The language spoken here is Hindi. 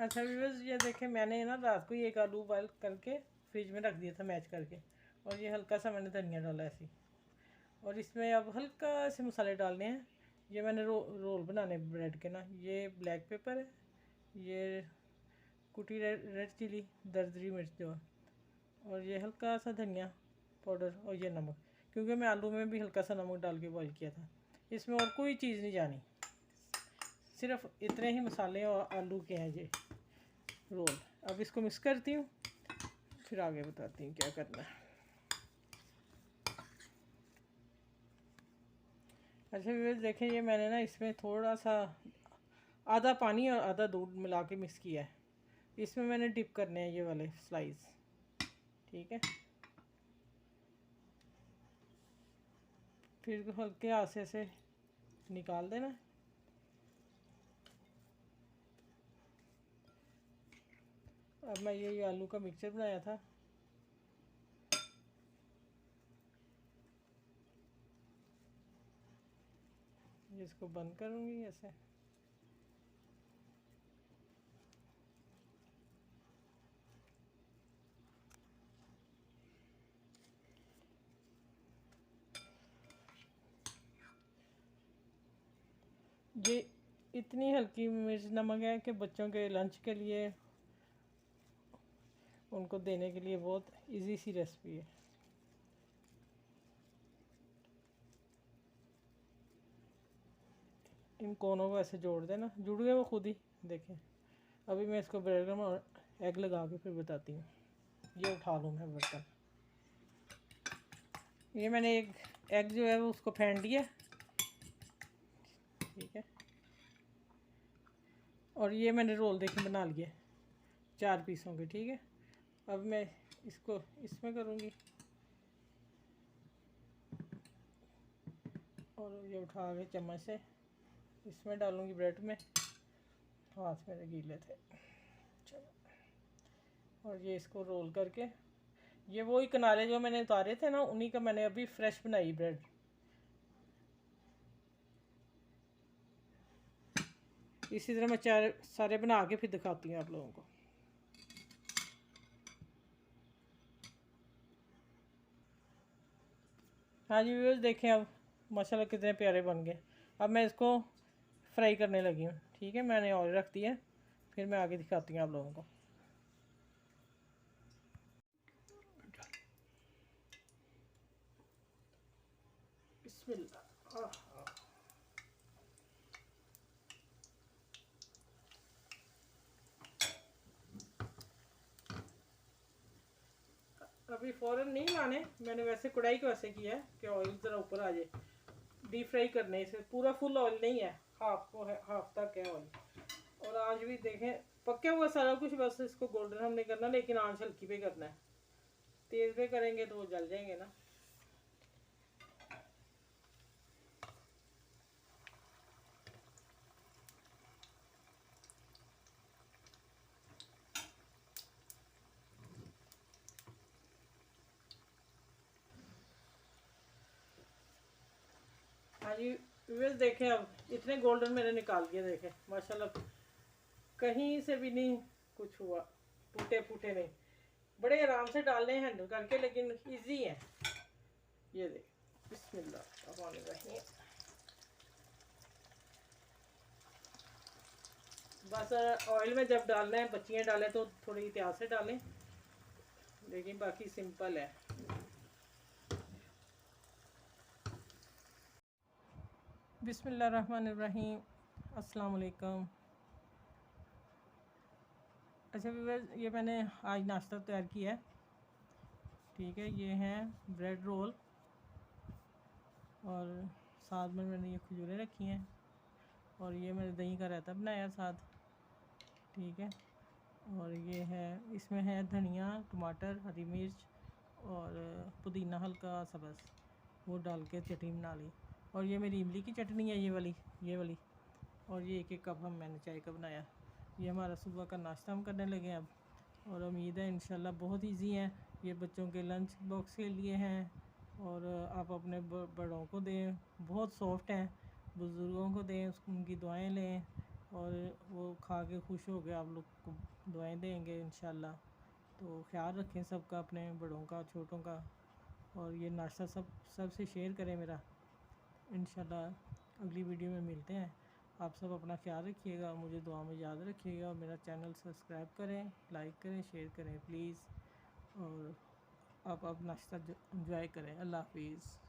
अच्छा व्यूअर्स, ये देखें मैंने ना रात को ही एक आलू बॉयल करके फ्रिज में रख दिया था मैच करके, और ये हल्का सा मैंने धनिया डाला ऐसी। और इसमें अब हल्का से मसाले डालने हैं। ये मैंने रोल बनाने ब्रेड के ना, ये ब्लैक पेपर है, ये कुटी रेड चिली दरदरी मिर्च जो है, और ये हल्का सा धनिया पाउडर, और ये नमक, क्योंकि मैं आलू में भी हल्का सा नमक डाल के बॉईल किया था। इसमें और कोई चीज़ नहीं जानी, सिर्फ इतने ही मसाले और आलू के हैं ये रोल। अब इसको मिक्स करती हूँ, फिर आगे बताती हूँ क्या करना है। अच्छा व्यूअर्स देखें, ये मैंने ना इसमें थोड़ा सा आधा पानी और आधा दूध मिला के मिक्स किया है। इसमें मैंने डिप करने हैं ये वाले स्लाइस, ठीक है। फिर हल्के हाथ से निकाल देना। अब मैं ये आलू का मिक्सचर बनाया था, इसको बंद करूँगी ऐसे। ये इतनी हल्की मिर्च नमक है कि बच्चों के लंच के लिए, उनको देने के लिए बहुत इजी सी रेसिपी है। इन कोनों को ऐसे जोड़ देना, जुड़ गए वो खुद ही, देखें। अभी मैं इसको ब्रेड क्रम और एग लगा के फिर बताती हूँ। ये उठा लूँ मैं बर्तन। ये मैंने एक एग जो है वो उसको फेंट दिया, ठीक है। और ये मैंने रोल देखें बना लिए 4 पीसों के, ठीक है। अब मैं इसको इसमें करूँगी, और ये उठा के चम्मच से इसमें डालूँगी ब्रेड में। हाथ मेरे गीले थे, चलो। और ये इसको रोल करके, ये वही किनारे जो मैंने उतारे थे ना, उन्हीं का मैंने अभी फ्रेश बनाई ब्रेड। इसी तरह मैं चार सारे बना के फिर दिखाती हूँ आप लोगों को। हाँ जी व्यूअर्स देखें, अब माशाल्लाह कितने प्यारे बन गए। अब मैं इसको फ्राई करने लगी हूँ, ठीक है। मैंने ऑयल रख दिया, फिर मैं आगे दिखाती हूँ आप लोगों को। बिस्मिल्लाह। अभी फ़ौरन नहीं लाने, मैंने वैसे कढ़ाई को वैसे किया है कि ऑयल ज़रा ऊपर आ जाए। डीप फ्राई करने से पूरा फुल ऑयल नहीं है, हाफ को है, हाफ तक है ऑयल। और आज भी देखें पक्के हुआ सारा कुछ, बस इसको गोल्डन हमने करना, लेकिन आंच हल्की पे करना है। तेज़ पे करेंगे तो वो जल जाएंगे ना। हाँ जी व्यूअर्स देखें, अब इतने गोल्डन मैंने निकाल के देखें माशाल्लाह, कहीं से भी नहीं कुछ हुआ, टूटे फूटे नहीं। बड़े आराम से डालने हैं हैंडल करके, लेकिन इजी है। ये देख, बिस्मिल्लाह। बस ऑयल में जब डालना है, बच्चियाँ डालें तो थोड़ी एहतियात से डालें, लेकिन बाकी सिंपल है। बिस्मिल्लाहिर्रहमानिर्रहीम, अस्सलाम वालेकुम। अच्छा व्यूअर्स, ये मैंने आज नाश्ता तैयार किया है, ठीक है। ये हैं ब्रेड रोल, और साथ में मैंने ये खजूरें रखी हैं, और ये मैंने दही का रायता बनाया साथ, ठीक है। और ये है, इसमें है धनिया, टमाटर, हरी मिर्च और पुदीना हल्का सा, बस वो डाल के चटनी बना ली। और ये मेरी इमली की चटनी है, ये वाली। और ये एक कप हम मैंने चाय का बनाया। ये हमारा सुबह का नाश्ता हम करने लगे हैं अब, और उम्मीद है इंशाल्लाह बहुत इजी है। ये बच्चों के लंच बॉक्स के लिए हैं, और आप अपने बड़ों को दें, बहुत सॉफ्ट हैं। बुज़ुर्गों को दें, उनकी दुआएं लें, और वो खा के खुश हो गए, आप लोग को दुआएं देंगे इंशाल्लाह। तो ख्याल रखें सबका, अपने बड़ों का छोटों का, और ये नाश्ता सबसे शेयर करें मेरा। इंशाल्लाह अगली वीडियो में मिलते हैं। आप सब अपना ख्याल रखिएगा, मुझे दुआ में याद रखिएगा, और मेरा चैनल सब्सक्राइब करें, लाइक करें, शेयर करें प्लीज़। और आप नाश्ता एंजॉय करें। अल्लाह हाफिज़।